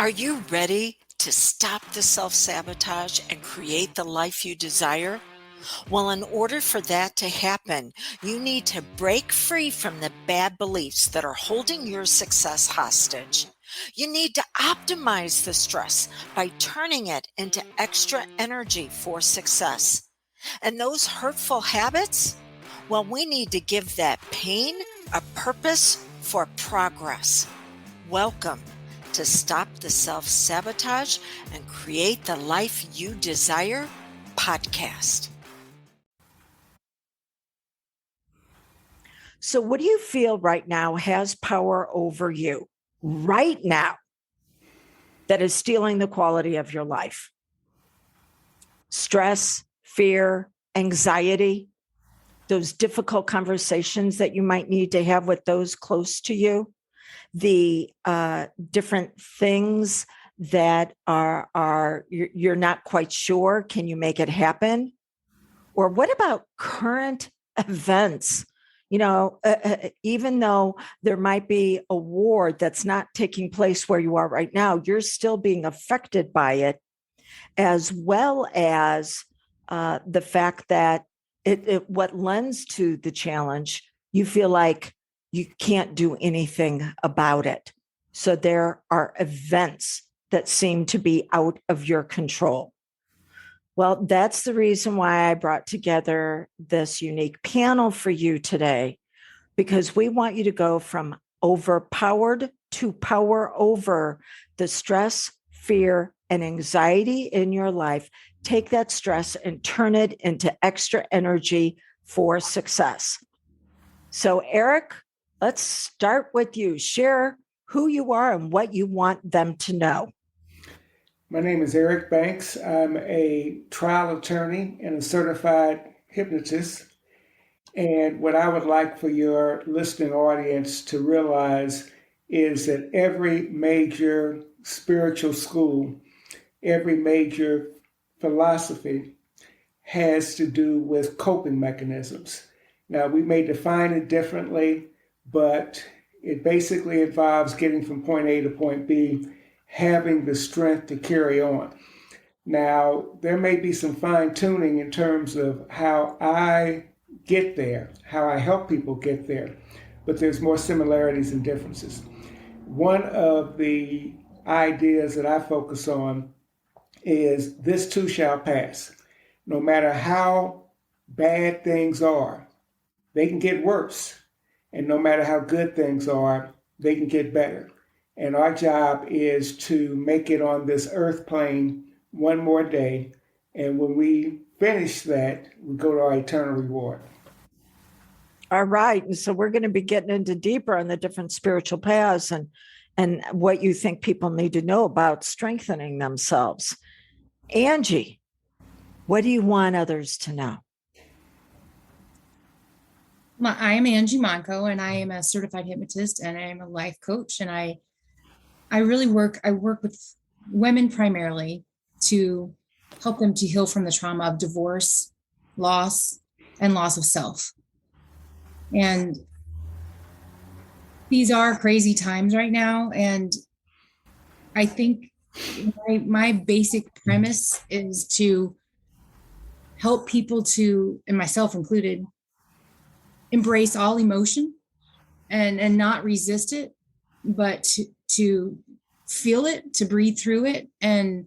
Are you ready to stop the self-sabotage and create the life you desire? Well, in order for that to happen, you need to break free from the bad beliefs that are holding your success hostage. You need to optimize the stress by turning it into extra energy for success. And those hurtful habits? Well, we need to give that pain a purpose for progress. Welcome to Stop the Self-Sabotage and Create the Life You Desire podcast. So what do you feel right now has power over you right now that is stealing the quality of your life? Stress, fear, anxiety, those difficult conversations that you might need to have with those close to you, the different things that you're not quite sure. Can you make it happen? Or what about current events? Even though there might be a war that's not taking place where you are right now, you're still being affected by it, as well as the fact that what lends to the challenge, you feel like you can't do anything about it. So there are events that seem to be out of your control. Well, that's the reason why I brought together this unique panel for you today, because we want you to go from overpowered to power over the stress, fear, and anxiety in your life. Take that stress and turn it into extra energy for success. So, Eric, let's start with you. Share who you are and what you want them to know. My name is Eric Banks. I'm a trial attorney and a certified hypnotist. And what I would like for your listening audience to realize is that every major spiritual school, every major philosophy has to do with coping mechanisms. Now, we may define it differently, but it basically involves getting from point A to point B, having the strength to carry on. Now, there may be some fine tuning in terms of how I get there, how I help people get there, but there's more similarities and differences. One of the ideas that I focus on is this too shall pass. No matter how bad things are, they can get worse. And no matter how good things are, they can get better. And our job is to make it on this earth plane one more day. And when we finish that, we go to our eternal reward. All right. And so we're going to be getting into deeper on the different spiritual paths and what you think people need to know about strengthening themselves. Angie, what do you want others to know? I am Angie Monco, and I am a certified hypnotist, and I am a life coach. And I work with women primarily to help them to heal from the trauma of divorce, loss, and loss of self. And these are crazy times right now. And I think my basic premise is to help people to, and myself included, embrace all emotion and not resist it, but to feel it, to breathe through it. And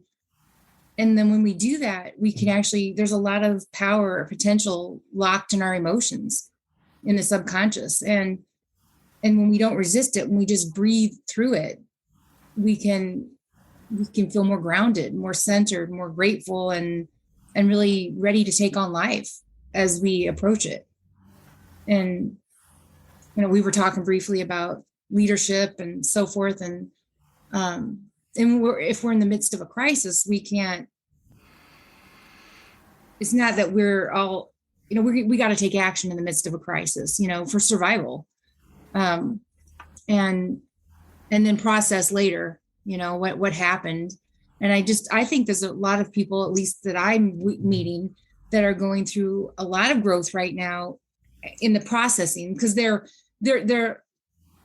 then when we do that, we can actually, there's a lot of power or potential locked in our emotions in the subconscious. And when we don't resist it, when we just breathe through it, we can feel more grounded, more centered, more grateful, and really ready to take on life as we approach it. And, we were talking briefly about leadership and so forth. And if we're in the midst of a crisis, we can't, it's not that we're all, we got to take action in the midst of a crisis, for survival. And then process later, what happened. And I think there's a lot of people, at least that I'm meeting, that are going through a lot of growth right now in the processing, because they're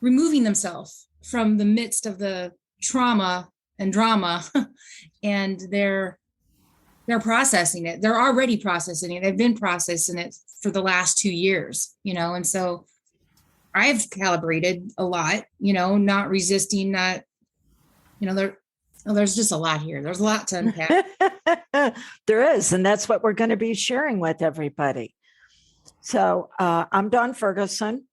removing themselves from the midst of the trauma and drama, and they're processing it. They're already processing it. They've been processing it for the last 2 years, and so I've calibrated a lot, not resisting that, there's just a lot here. There's a lot to unpack. There is, and that's what we're going to be sharing with everybody. So I'm Dawn Ferguson,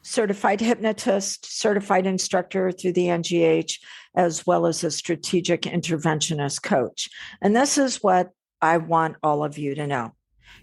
certified hypnotist, certified instructor through the NGH, as well as a strategic interventionist coach. And this is what I want all of you to know.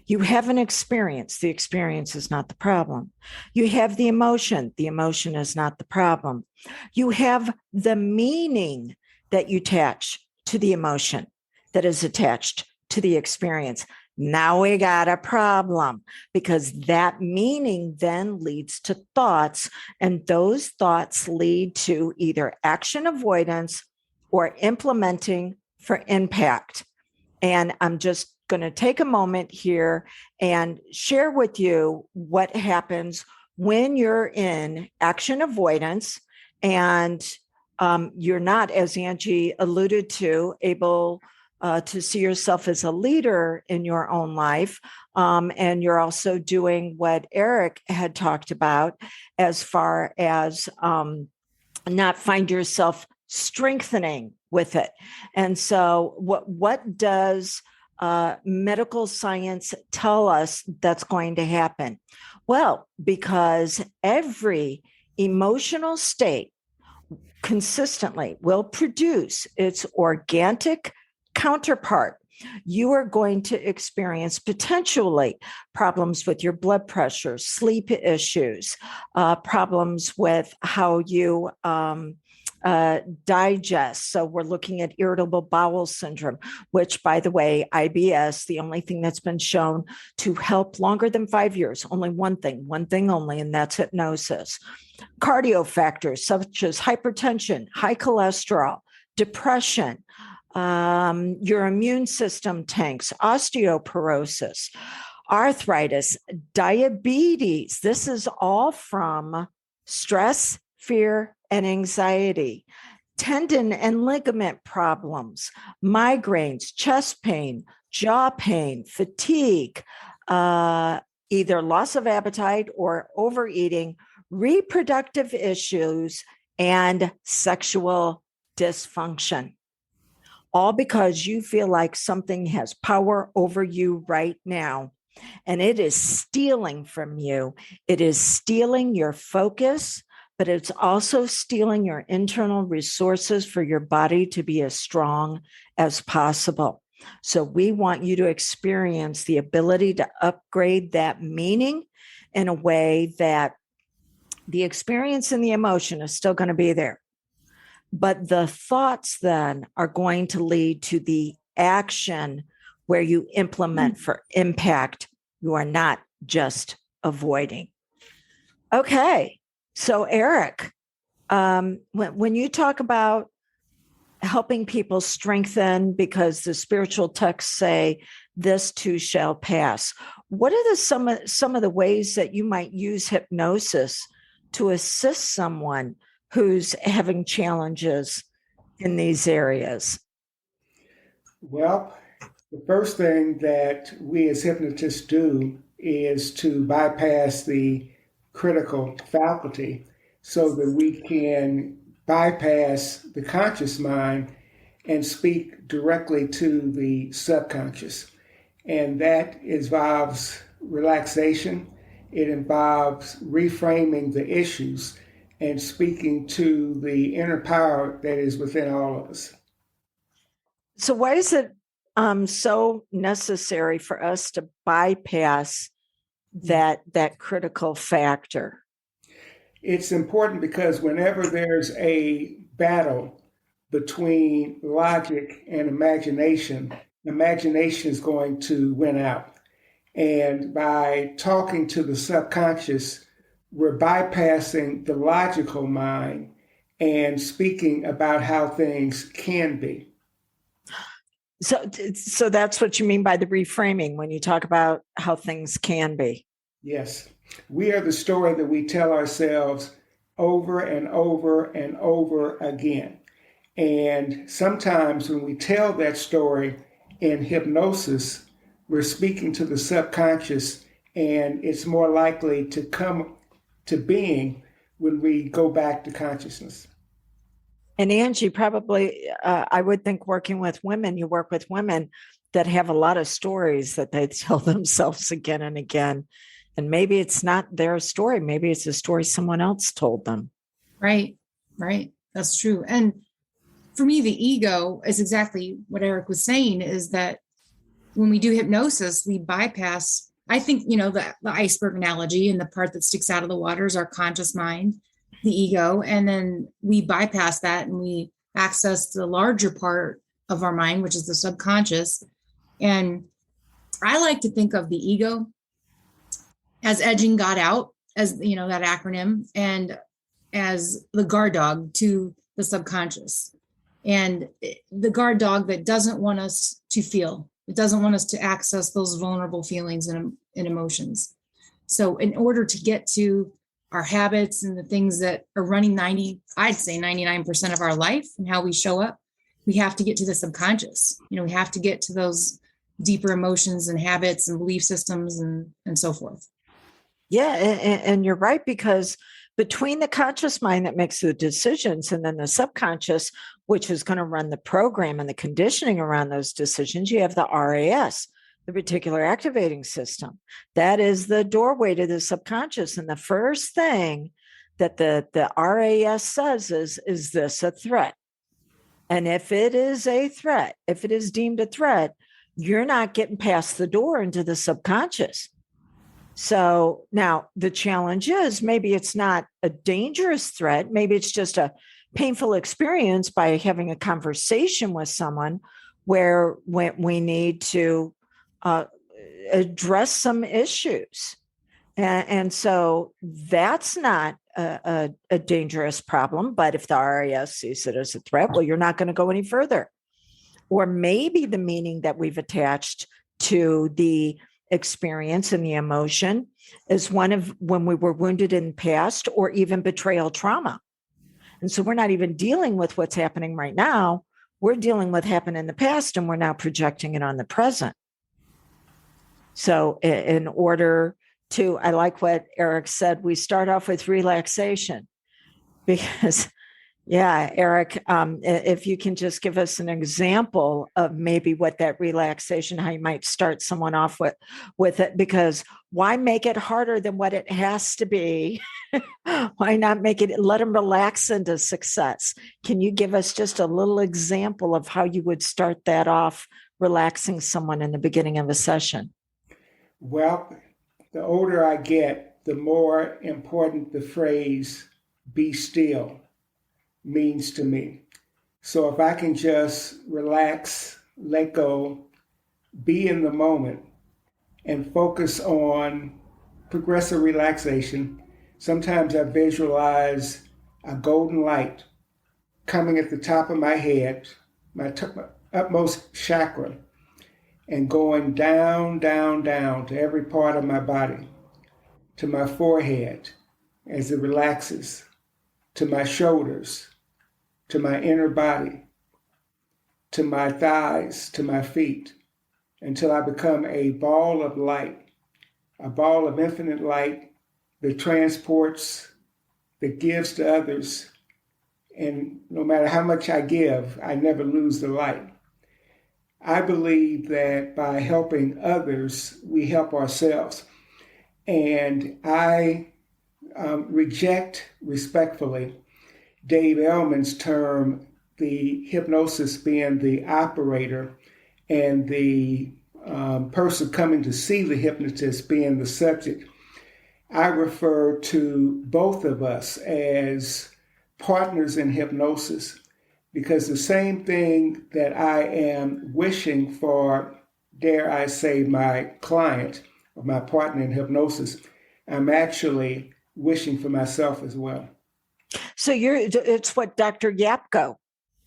You have an experience. The experience is not the problem. You have the emotion. The emotion is not the problem. You have the meaning that you attach to the emotion that is attached to the experience. Now we got a problem, because that meaning then leads to thoughts, and those thoughts lead to either action avoidance or implementing for impact. And I'm just going to take a moment here and share with you what happens when you're in action avoidance and you're not, as Angie alluded to, able to see yourself as a leader in your own life. And you're also doing what Eric had talked about as far as not find yourself strengthening with it. And so what does medical science tell us that's going to happen? Well, because every emotional state consistently will produce its organic counterpart. You are going to experience potentially problems with your blood pressure, sleep issues, problems with how you digest. So we're looking at irritable bowel syndrome, which, by the way, IBS, the only thing that's been shown to help longer than 5 years, only one thing only, and that's hypnosis. Cardio factors such as hypertension, high cholesterol, depression, your immune system tanks, osteoporosis, arthritis, diabetes. This is all from stress, fear, and anxiety, tendon and ligament problems, migraines, chest pain, jaw pain, fatigue, either loss of appetite or overeating, reproductive issues, and sexual dysfunction. All because you feel like something has power over you right now, and it is stealing from you. It is stealing your focus, but it's also stealing your internal resources for your body to be as strong as possible. So we want you to experience the ability to upgrade that meaning in a way that the experience and the emotion is still going to be there. But the thoughts then are going to lead to the action where you implement for impact. You are not just avoiding. Okay. So Eric, when you talk about helping people strengthen, because the spiritual texts say this too shall pass, what are some of the ways that you might use hypnosis to assist someone who's having challenges in these areas? Well, the first thing that we as hypnotists do is to bypass the critical faculty so that we can bypass the conscious mind and speak directly to the subconscious. And that involves relaxation. It involves reframing the issues and speaking to the inner power that is within all of us. So why is it so necessary for us to bypass that critical factor? It's important because whenever there's a battle between logic and imagination is going to win out. And by talking to the subconscious, we're bypassing the logical mind and speaking about how things can be. So that's what you mean by the reframing when you talk about how things can be. Yes. We are the story that we tell ourselves over and over and over again. And sometimes when we tell that story in hypnosis, we're speaking to the subconscious, and it's more likely to come to being when we go back to consciousness. And Angie, probably, I would think working with women, you work with women that have a lot of stories that they tell themselves again and again. And maybe it's not their story. Maybe it's a story someone else told them. Right. Right. That's true. And for me, the ego is exactly what Eric was saying, is that when we do hypnosis, we bypass, I think, the iceberg analogy, and the part that sticks out of the water is our conscious mind, the ego. And then we bypass that and we access the larger part of our mind, which is the subconscious. And I like to think of the ego as edging God out, as, that acronym, and as the guard dog to the subconscious. And the guard dog that doesn't want us to feel, it doesn't want us to access those vulnerable feelings and emotions. So in order to get to our habits and the things that are running I'd say 99% of our life and how we show up, we have to get to the subconscious. We have to get to those deeper emotions and habits and belief systems and so forth. Yeah. And you're right, because between the conscious mind that makes the decisions and then the subconscious, which is going to run the program and the conditioning around those decisions, you have the RAS, the reticular activating system. That is the doorway to the subconscious. And the first thing that the RAS says is this a threat? And if it is a threat, if it is deemed a threat, you're not getting past the door into the subconscious. So now the challenge is, maybe it's not a dangerous threat. Maybe it's just a painful experience by having a conversation with someone where we need to address some issues. And so that's not a dangerous problem. But if the RAS sees it as a threat, well, you're not going to go any further. Or maybe the meaning that we've attached to the experience and the emotion is one of when we were wounded in the past, or even betrayal trauma. And so we're not even dealing with what's happening right now. We're dealing with what happened in the past, and we're now projecting it on the present. So in order to, I like what Eric said, we start off with relaxation, because yeah, Eric, if you can just give us an example of maybe what that relaxation, how you might start someone off with it, because why make it harder than what it has to be? Why not let them relax into success? Can you give us just a little example of how you would start that off, relaxing someone in the beginning of a session? Well, the older I get, the more important the phrase, be still, means to me. So if I can just relax, let go, be in the moment, and focus on progressive relaxation, sometimes I visualize a golden light coming at the top of my head, my utmost chakra, and going down, down, down to every part of my body, to my forehead as it relaxes, to my shoulders, to my inner body, to my thighs, to my feet, until I become a ball of light, a ball of infinite light that transports, that gives to others. And no matter how much I give, I never lose the light. I believe that by helping others, we help ourselves. And I reject respectfully Dave Ellman's term, the hypnosis being the operator and the person coming to see the hypnotist being the subject. I refer to both of us as partners in hypnosis, because the same thing that I am wishing for, dare I say, my client or my partner in hypnosis, I'm actually wishing for myself as well. So it's what Dr. Yapko,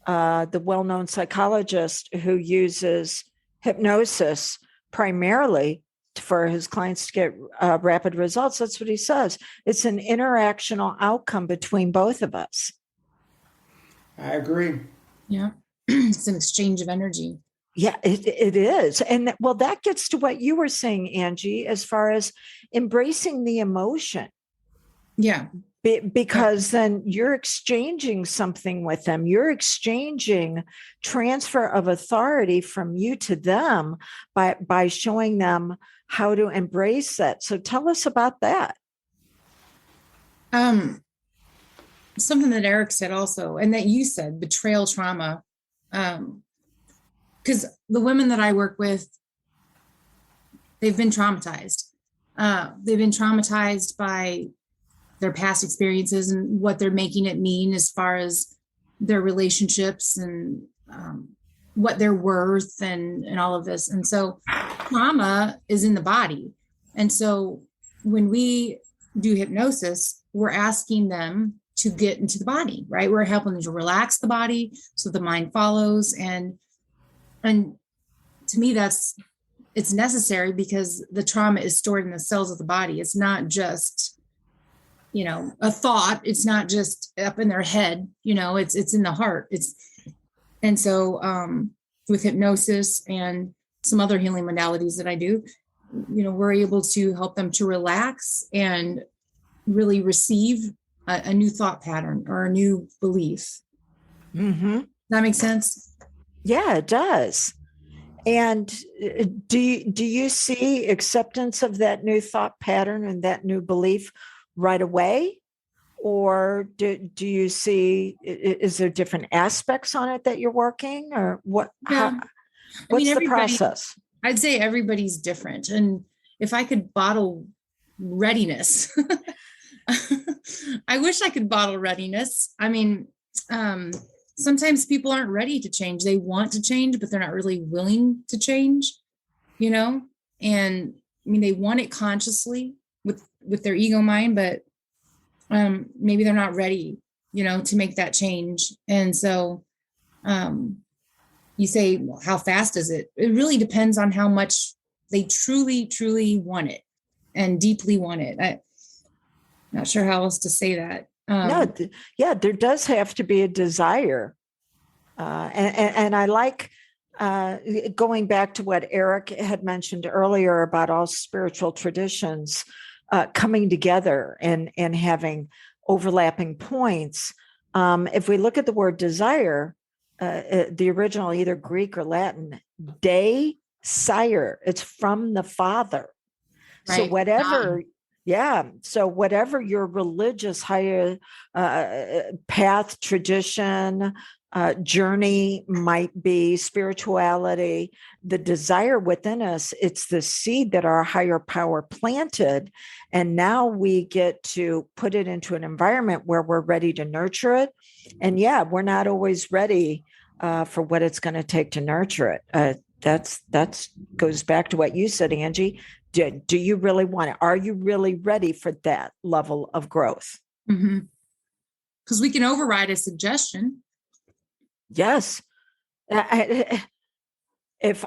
the well-known psychologist who uses hypnosis primarily for his clients to get rapid results. That's what he says. It's an interactional outcome between both of us. I agree. Yeah. It's an exchange of energy. Yeah, it is. And well, that gets to what you were saying, Angie, as far as embracing the emotion. Yeah. Because then you're exchanging something with them. You're exchanging transfer of authority from you to them by showing them how to embrace that. So tell us about that. Something that Eric said also, and that you said, betrayal trauma. Because the women that I work with, they've been traumatized. They've been traumatized by their past experiences and what they're making it mean as far as their relationships and what they're worth and all of this. And so trauma is in the body. And so when we do hypnosis, we're asking them to get into the body, right? We're helping them to relax the body so the mind follows. And to me, it's necessary because the trauma is stored in the cells of the body. It's not just, a thought. It's not just up in their head, it's in the heart. And so with hypnosis and some other healing modalities that I do, we're able to help them to relax and really receive a new thought pattern or a new belief. Mm-hmm. That makes sense? Yeah, it does. And do you see acceptance of that new thought pattern and that new belief right away? Or do you see, is there different aspects on it that you're working, or what? Yeah. What's the process? I'd say everybody's different. And if I could bottle readiness, I wish I could bottle readiness. I mean, sometimes people aren't ready to change. They want to change, but they're not really willing to change, and I mean, they want it consciously with their ego mind, but maybe they're not ready, to make that change. And so you say, well, how fast is it? It really depends on how much they truly, truly want it and deeply want it. I'm not sure how else to say that. No, yeah, there does have to be a desire. And I like going back to what Eric had mentioned earlier about all spiritual traditions coming together and having overlapping points. If we look at the word desire, the original, either Greek or Latin, desire, it's from the Father. Right. So whatever, so whatever your religious higher path, tradition, journey might be, spirituality, the desire within us, it's the seed that our higher power planted. And now we get to put it into an environment where we're ready to nurture it. And we're not always ready for what it's going to take to nurture it. That's goes back to what you said, Angie. Do you really want it? Are you really ready for that level of growth? Mm-hmm. Because we can override a suggestion. Yes. If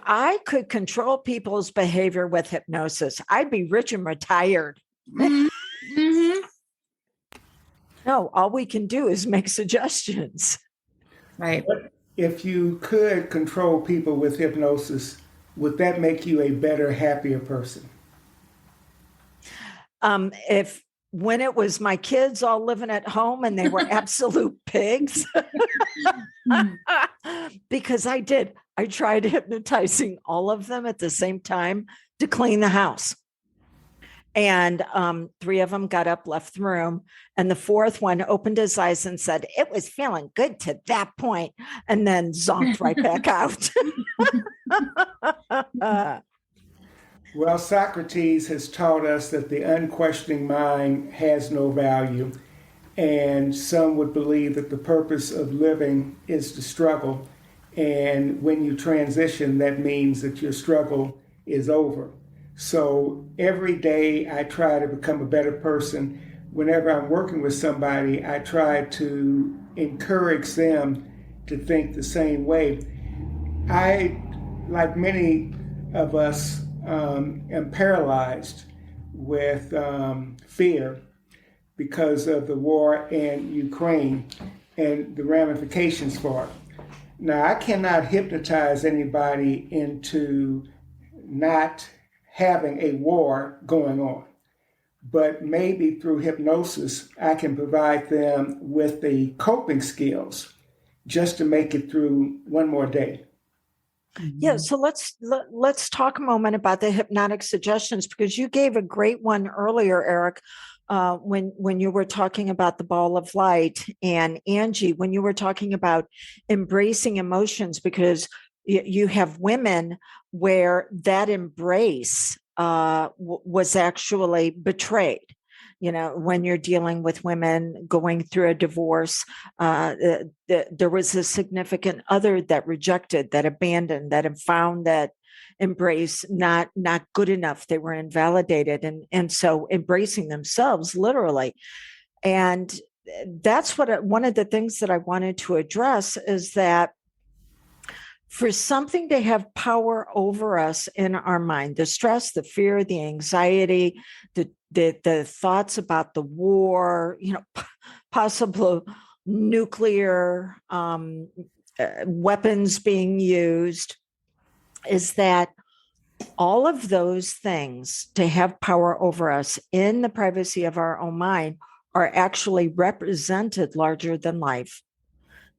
I could control people's behavior with hypnosis, I'd be rich and retired. Mm-hmm. Mm-hmm. No, all we can do is make suggestions. Right. But if you could control people with hypnosis, would that make you a better, happier person? When it was my kids all living at home and they were absolute pigs, because I tried hypnotizing all of them at the same time to clean the house. And 3 of them got up, left the room. And the 4th one opened his eyes and said, it was feeling good to that point, and then zonked right back out. Well, Socrates has taught us that the unquestioning mind has no value. And some would believe that the purpose of living is to struggle. And when you transition, that means that your struggle is over. So every day I try to become a better person. Whenever I'm working with somebody, I try to encourage them to think the same way. I, like many of us, am paralyzed with fear because of the war in Ukraine and the ramifications for it. Now, I cannot hypnotize anybody into not having a war going on, but maybe through hypnosis, I can provide them with the coping skills just to make it through one more day. Yeah, so let's talk a moment about the hypnotic suggestions, because you gave a great one earlier, Eric, when you were talking about the ball of light, and Angie, when you were talking about embracing emotions, because you have women where that embrace was actually betrayed. You know, when you're dealing with women going through a divorce, there was a significant other that rejected, that abandoned, that have found that embrace not good enough. They were invalidated, and so embracing themselves literally. And that's what one of the things that I wanted to address is that for something to have power over us in our mind, the stress, the fear, the anxiety, the thoughts about the war, possible nuclear weapons being used, is that all of those things to have power over us in the privacy of our own mind are actually represented larger than life.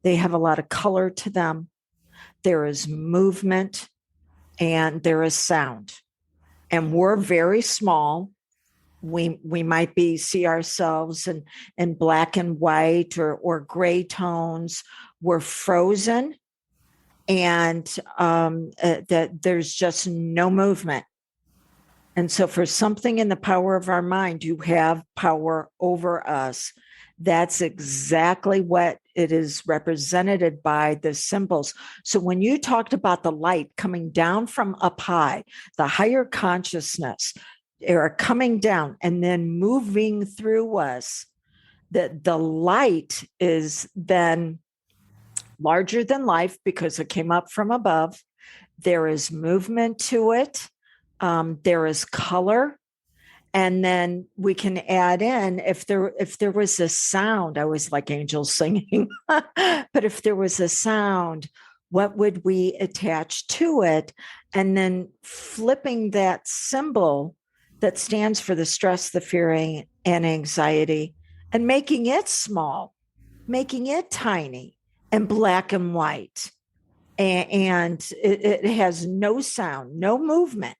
They have a lot of color to them. There is movement and there is sound. And we're very small. We might see ourselves in black and white or gray tones. We're frozen, and that there's just no movement. And so for something in the power of our mind to have power over us, that's exactly what it is represented by, the symbols. So when you talked about the light coming down from up high, the higher consciousness are coming down and then moving through us, the light is then larger than life because it came up from above. There is movement to it. There is color. And then we can add in, if there was a sound, I always like angels singing, but if there was a sound, what would we attach to it? And then flipping that symbol that stands for the stress, the fear, and anxiety, and making it small, making it tiny and black and white. And it has no sound, no movement.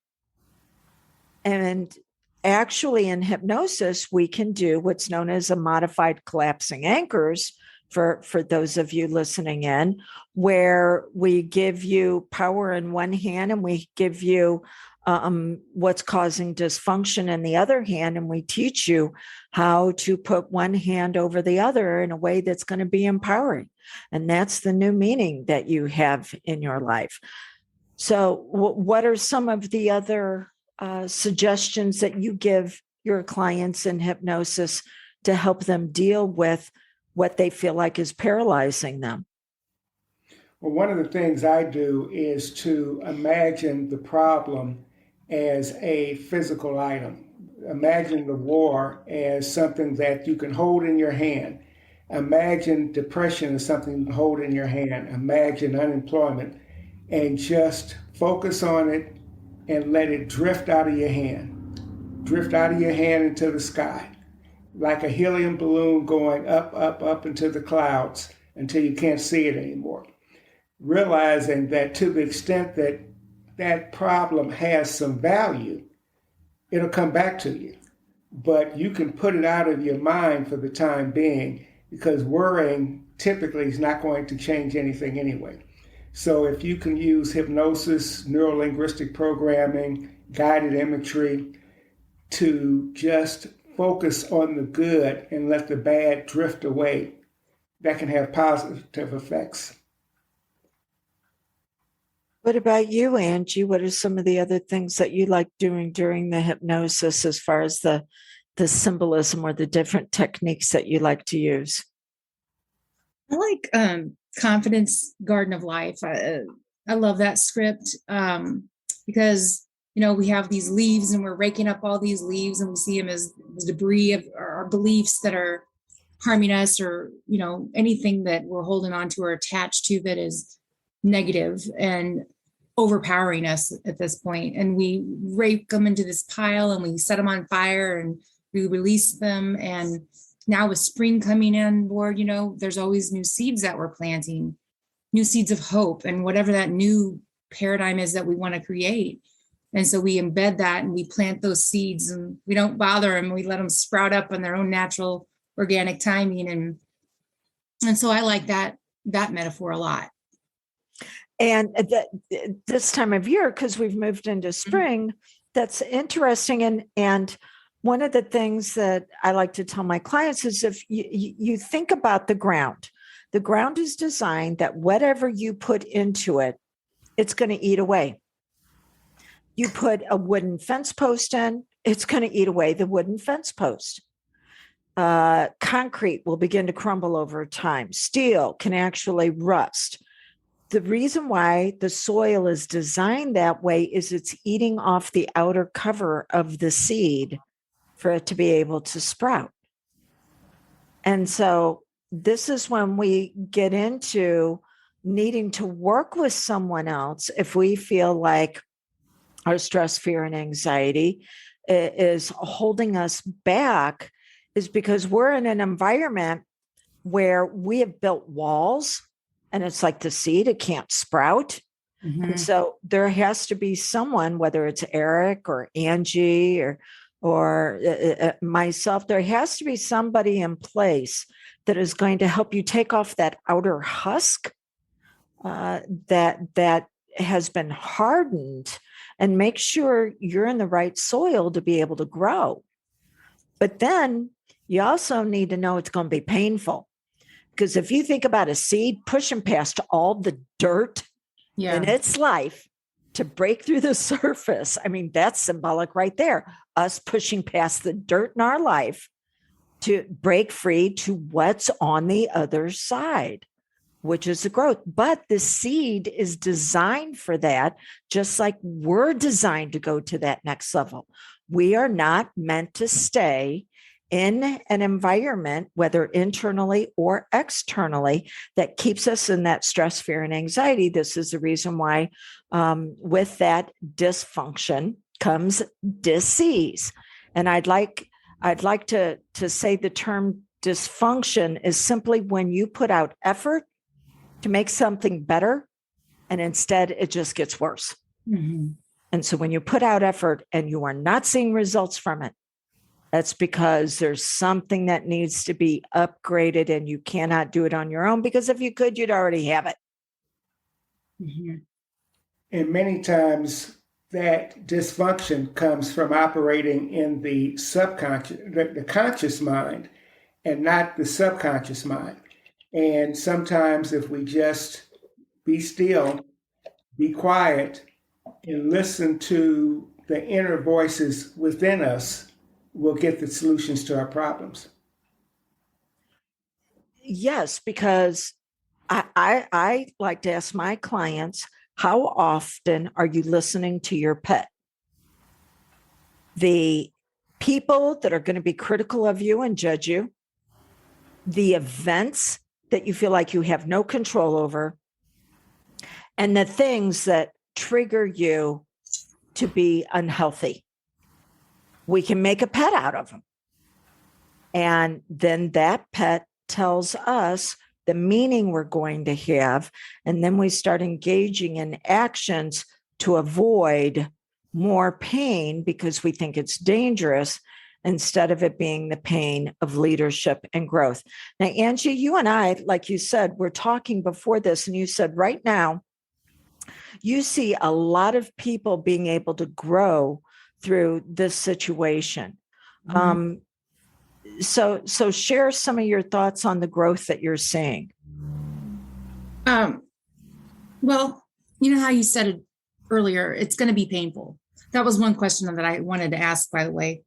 And actually, in hypnosis, we can do what's known as a modified collapsing anchors for those of you listening in, where we give you power in one hand and we give you what's causing dysfunction in the other hand. And we teach you how to put one hand over the other in a way that's going to be empowering. And that's the new meaning that you have in your life. So what are some of the other suggestions that you give your clients in hypnosis to help them deal with what they feel like is paralyzing them? Well, one of the things I do is to imagine the problem as a physical item. Imagine the war as something that you can hold in your hand. Imagine depression as something you can hold in your hand. Imagine unemployment, and just focus on it and let it drift out of your hand. Drift out of your hand into the sky, like a helium balloon going up, up, up into the clouds until you can't see it anymore. Realizing that to the extent that that problem has some value, it'll come back to you. But you can put it out of your mind for the time being, because worrying typically is not going to change anything anyway. So if you can use hypnosis, neuro-linguistic programming, guided imagery to just focus on the good and let the bad drift away, that can have positive effects. What about you, Angie? What are some of the other things that you like doing during the hypnosis as far as the symbolism or the different techniques that you like to use? I like Confidence Garden of Life. I love that script because, we have these leaves and we're raking up all these leaves and we see them as debris of our beliefs that are harming us, or, anything that we're holding on to or attached to that is negative and overpowering us at this point. And we rake them into this pile and we set them on fire and we release them. And now with spring coming on board, there's always new seeds that we're planting, new seeds of hope and whatever that new paradigm is that we want to create. And so we embed that and we plant those seeds and we don't bother them. We let them sprout up on their own natural organic timing. And so I like that metaphor a lot. And this time of year, because we've moved into spring, that's interesting. And one of the things that I like to tell my clients is if you think about the ground is designed that whatever you put into it, it's going to eat away. You put a wooden fence post in, it's going to eat away the wooden fence post. Concrete will begin to crumble over time. Steel can actually rust. The reason why the soil is designed that way is it's eating off the outer cover of the seed for it to be able to sprout. And so this is when we get into needing to work with someone else if we feel like our stress, fear, and anxiety is holding us back, is because we're in an environment where we have built walls and it's like the seed, it can't sprout. Mm-hmm. And so there has to be someone, whether it's Eric or Angie or myself, there has to be somebody in place that is going to help you take off that outer husk that has been hardened and make sure you're in the right soil to be able to grow. But then you also need to know it's going to be painful. Because if you think about a seed pushing past all the dirt in its life to break through the surface, I mean, that's symbolic right there. Us pushing past the dirt in our life to break free to what's on the other side, which is the growth. But the seed is designed for that, just like we're designed to go to that next level. We are not meant to stay in an environment, whether internally or externally, that keeps us in that stress, fear, and anxiety. This is the reason why with that dysfunction comes disease. And I'd like to say the term dysfunction is simply when you put out effort to make something better, and instead it just gets worse. Mm-hmm. And so when you put out effort and you are not seeing results from it, that's because there's something that needs to be upgraded and you cannot do it on your own, because if you could, you'd already have it. Mm-hmm. And many times that dysfunction comes from operating in the subconscious, the conscious mind, and not the subconscious mind. And sometimes if we just be still, be quiet, and listen to the inner voices within us, we'll get the solutions to our problems. Yes, because I like to ask my clients, how often are you listening to your pet? The people that are going to be critical of you and judge you, the events that you feel like you have no control over, and the things that trigger you to be unhealthy. We can make a pet out of them. And then that pet tells us the meaning we're going to have. And then we start engaging in actions to avoid more pain because we think it's dangerous, instead of it being the pain of leadership and growth. Now, Angie, you and I, like you said, we're talking before this, and you said right now, you see a lot of people being able to grow through this situation. Mm-hmm. So share some of your thoughts on the growth that you're seeing. Well, you know how you said it earlier, it's going to be painful. That was one question that I wanted to ask, by the way,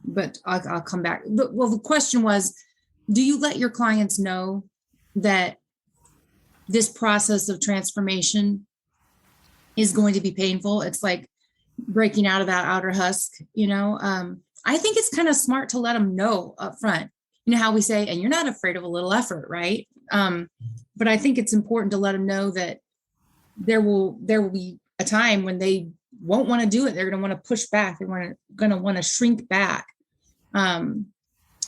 but I'll come back. Well, the question was, do you let your clients know that this process of transformation is going to be painful? It's like breaking out of that outer husk, I think it's kind of smart to let them know up front, how we say, and you're not afraid of a little effort, right? But I think it's important to let them know that there will be a time when they won't want to do it. They're going to want to push back. They're going to want to shrink back, and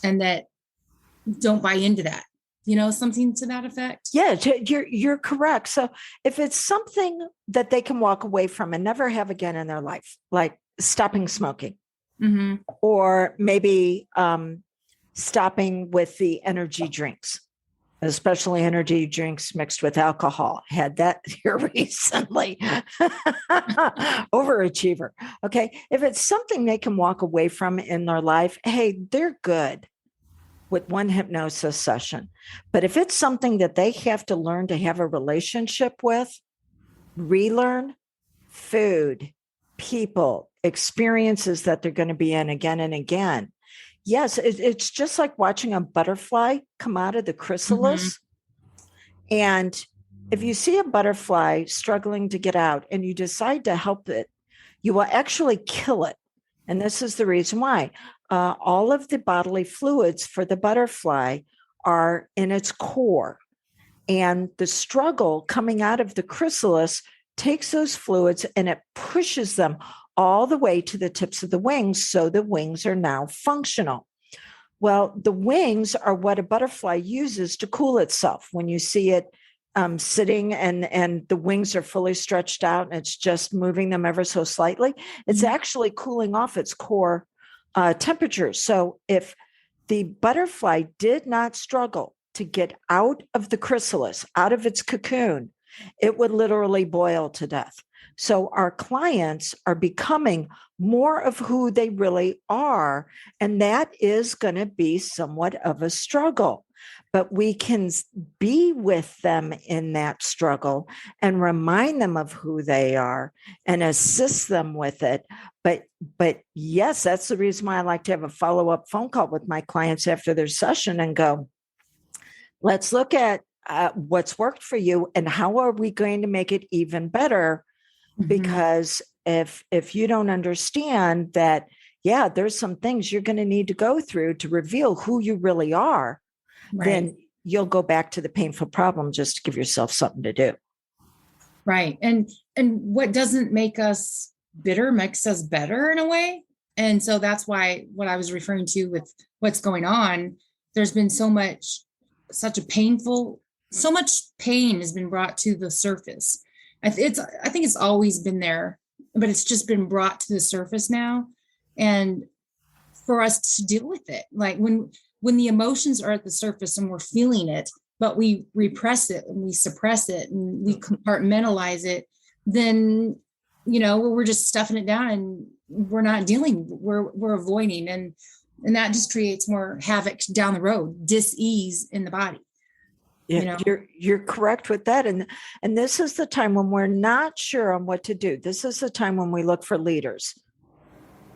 that don't buy into that. Something to that effect. Yeah, you're correct. So if it's something that they can walk away from and never have again in their life, like stopping smoking, Mm-hmm. or maybe stopping with the energy drinks, especially energy drinks mixed with alcohol. Had that here recently. Overachiever. Okay. If it's something they can walk away from in their life, hey, they're good with one hypnosis session. But if it's something that they have to learn to have a relationship with, relearn, food, people, experiences that they're going to be in again and again. Yes, it's just like watching a butterfly come out of the chrysalis. And if you see a butterfly struggling to get out and you decide to help it, you will actually kill it. And this is the reason why. All of the bodily fluids for the butterfly are in its core. And the struggle coming out of the chrysalis takes those fluids and it pushes them all the way to the tips of the wings. So the wings are now functional. Well, the wings are what a butterfly uses to cool itself. When you see it sitting and the wings are fully stretched out and it's just moving them ever so slightly, it's actually cooling off its core temperature. So if the butterfly did not struggle to get out of the chrysalis, out of its cocoon, it would literally boil to death. So our clients are becoming more of who they really are, and that is going to be somewhat of a struggle. But we can be with them in that struggle and remind them of who they are and assist them with it. But yes, that's the reason why I like to have a follow-up phone call with my clients after their session and go, let's look at what's worked for you and how are we going to make it even better? Because if you don't understand that, yeah, there's some things you're going to need to go through to reveal who you really are, then you'll go back to the painful problem just to give yourself something to do. Right. And what doesn't make us bitter makes us better in a way. And so that's why what I was referring to with what's going on, there's been so much pain has been brought to the surface. I think it's always been there, but it's just been brought to the surface now. And for us to deal with it, like when the emotions are at the surface and we're feeling it, but we repress it and we suppress it and we compartmentalize it, then, we're just stuffing it down and we're not dealing, we're avoiding. And that just creates more havoc down the road, dis-ease in the body. Yeah, you're correct with that. And this is the time when we're not sure on what to do. This is the time when we look for leaders.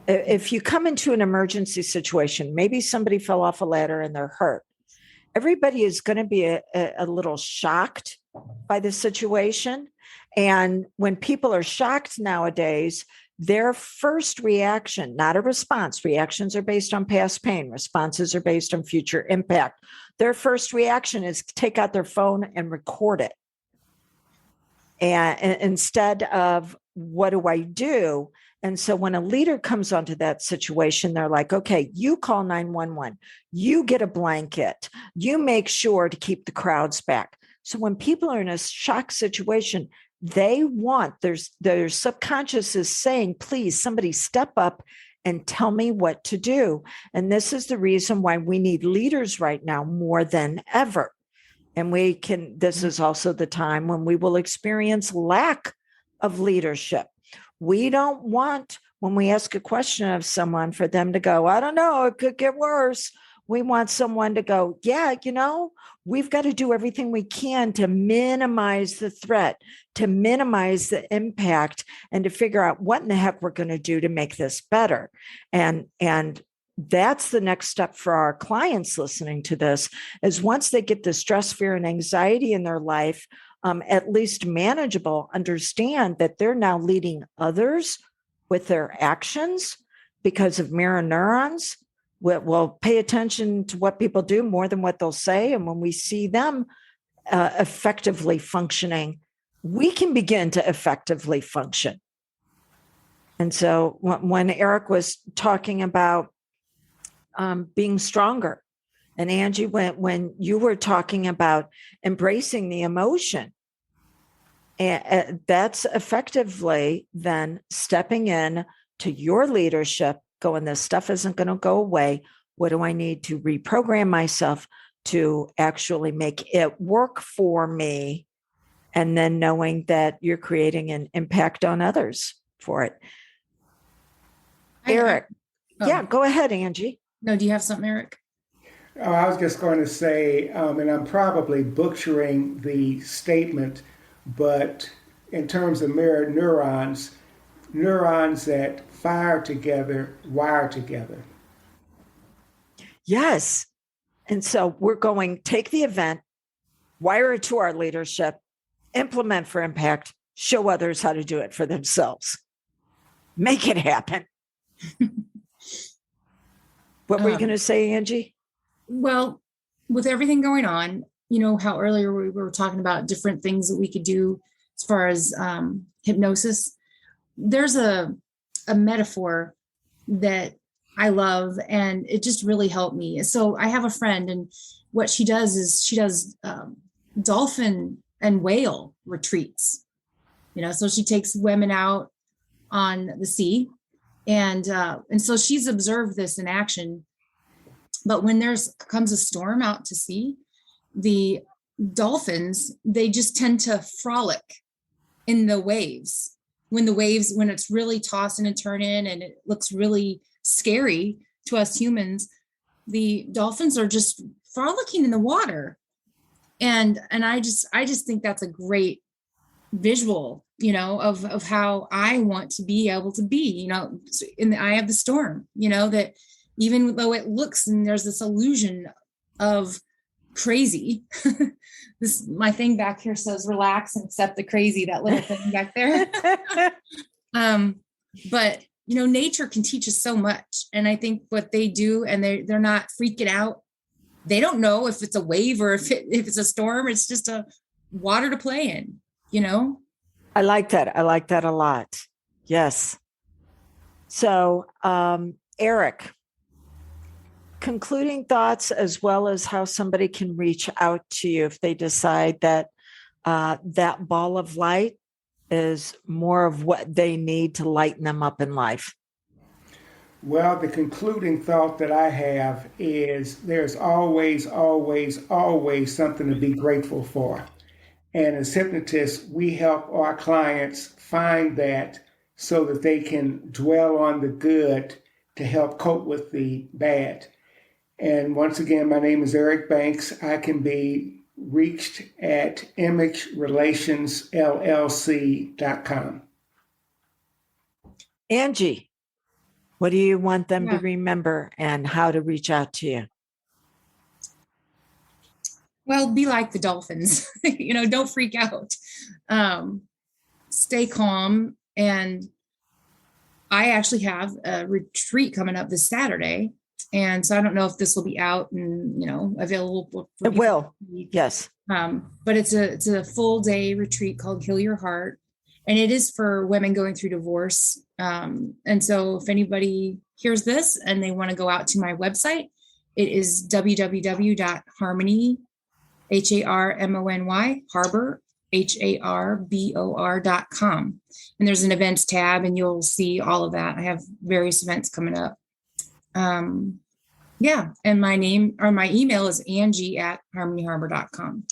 If you come into an emergency situation, maybe somebody fell off a ladder and they're hurt. Everybody is going to be a little shocked by the situation. And when people are shocked nowadays, their first reaction, not a response, reactions are based on past pain, responses are based on future impact. Their first reaction is to take out their phone and record it. And instead of, what do I do? And so when a leader comes onto that situation, they're like, okay, you call 911, you get a blanket, you make sure to keep the crowds back. So when people are in a shock situation, they want, their subconscious is saying, please, somebody step up and tell me what to do. And this is the reason why we need leaders right now more than ever. And this is also the time when we will experience lack of leadership. We don't want, when we ask a question of someone, for them to go, I don't know, it could get worse. We want someone to go, yeah, we've got to do everything we can to minimize the threat, to minimize the impact, and to figure out what in the heck we're going to do to make this better. And that's the next step for our clients listening to this, is once they get the stress, fear, and anxiety in their life, at least manageable, understand that they're now leading others with their actions because of mirror neurons. We'll pay attention to what people do more than what they'll say. And when we see them effectively functioning, we can begin to effectively function. And so when Eric was talking about being stronger, and Angie, when you were talking about embracing the emotion, and that's effectively then stepping in to your leadership, going, this stuff isn't going to go away. What do I need to reprogram myself to actually make it work for me? And then knowing that you're creating an impact on others for it. Eric. Yeah, go ahead, Angie. No, do you have something, Eric? Oh, I was just going to say, and I'm probably butchering the statement, but in terms of mirror neurons, neurons that fire together, wire together. Yes. And so we're going, take the event, wire it to our leadership, implement for impact, show others how to do it for themselves. Make it happen. What were you going to say, Angie? Well, with everything going on, you know how earlier we were talking about different things that we could do as far as hypnosis. There's a metaphor that I love, and it just really helped me. So I have a friend, and what she does is she does dolphin and whale retreats. You know, so she takes women out on the sea, and so she's observed this in action. But when comes a storm out to sea, the dolphins, they just tend to frolic in the waves. When it's really tossing and turning and it looks really scary to us humans, the dolphins are just frolicking in the water. And I just think that's a great visual, you know, of how I want to be able to be, you know, in the eye of the storm, you know, that even though it looks and there's this illusion of crazy, my thing back here says relax and accept the crazy, that little thing back there. But you know, nature can teach us so much. And I think what they do, and they're not freaking out. They don't know if it's a wave or if it's a storm. It's just a water to play in, you know? I like that. I like that a lot. Yes. So, Eric, concluding thoughts, as well as how somebody can reach out to you if they decide that that ball of light is more of what they need to lighten them up in life. Well, the concluding thought that I have is there's always, always, always something to be grateful for. And as hypnotists, we help our clients find that so that they can dwell on the good to help cope with the bad. And once again, my name is Eric Banks. I can be reached at imagerelationsllc.com. Angie, what do you want them to remember and how to reach out to you? Well, be like the dolphins, you know, don't freak out. Stay calm. And I actually have a retreat coming up this Saturday. And so I don't know if this will be out and, you know, available. It will. Yes. But it's a full day retreat called Heal Your Heart. And it is for women going through divorce. And so if anybody hears this and they want to go out to my website, it is www.harmony, HARMONY, Harbor, HARBOR.com. And there's an events tab and you'll see all of that. I have various events coming up. Yeah. And my email is Angie@harmonyharbor.com.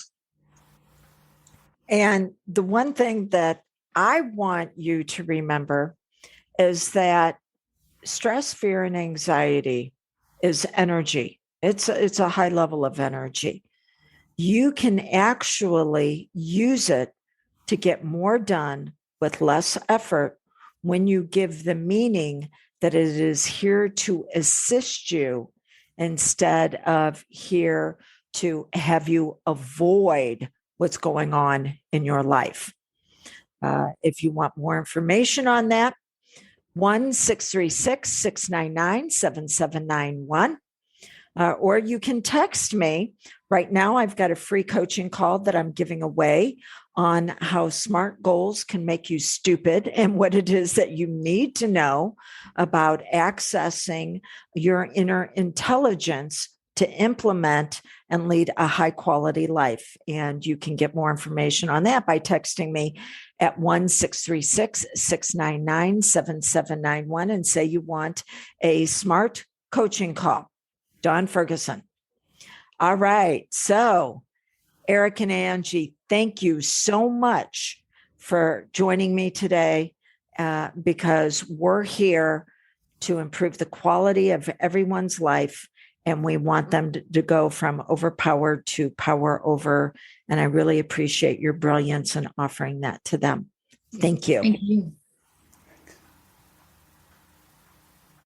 And the one thing that I want you to remember is that stress, fear, and anxiety is energy. It's a high level of energy. You can actually use it to get more done with less effort when you give the meaning that it is here to assist you instead of here to have you avoid what's going on in your life. If you want more information on that, 1-636-699-7791. or you can text me. Right now, I've got a free coaching call that I'm giving away on how SMART goals can make you stupid and what it is that you need to know about accessing your inner intelligence to implement and lead a high quality life. And you can get more information on that by texting me at 1-636-699-7791 and say you want a SMART coaching call. Dawn Ferguson. All right. So, Eric and Angie, thank you so much for joining me today because we're here to improve the quality of everyone's life. And we want them to go from overpowered to power over. And I really appreciate your brilliance in offering that to them. Thank you. Thank you.